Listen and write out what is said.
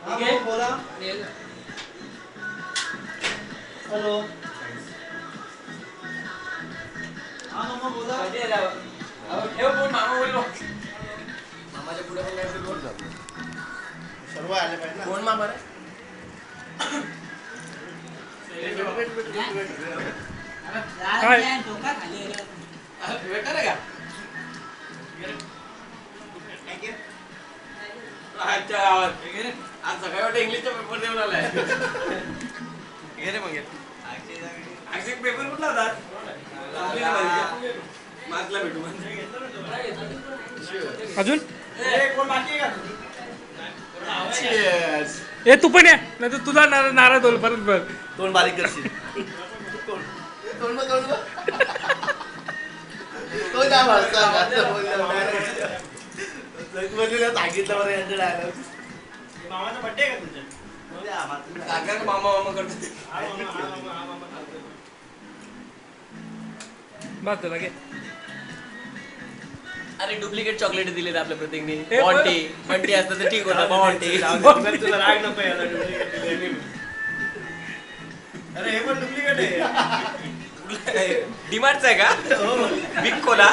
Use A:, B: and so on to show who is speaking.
A: ठीक आहे बोला. हॅलो. हा मामा बोला. ठेव फोन, मामा बोल. मामाच्या पुढे पण काय बोल. सर्व आले पाहिजे कोण मामा रे. वेटर आहे का. अच्छा आज सकाळी वाटतं इंग्लिशचा पेपर देऊन आलाय. घे रे मग अक्षय पेपर कुठला होता. मार्चला भेटू
B: अजून
A: कोण बाकी आहे का.
B: ए तू पण या नाही तर तुझा नाराज होईल परत बघ.
A: तोंड बारीक करशील. तोंड सांगितलं बरं यांचं डायलॉग. मामाचा बड्डे का तुझ्या मामा मामा करतो.
B: बस तुला घे.
A: अरे डुप्लिकेट चॉकलेट दिले आपल्या प्रत्येकने. बॉन्टी बंटी असतं तर ठीक होतं. बॉन्टी तुला राग नको यायला. डुप्लिकेट दिले. अरे हे पण डुप्लिकेट आहे. डिमार्टचं आहे का. Big Cola.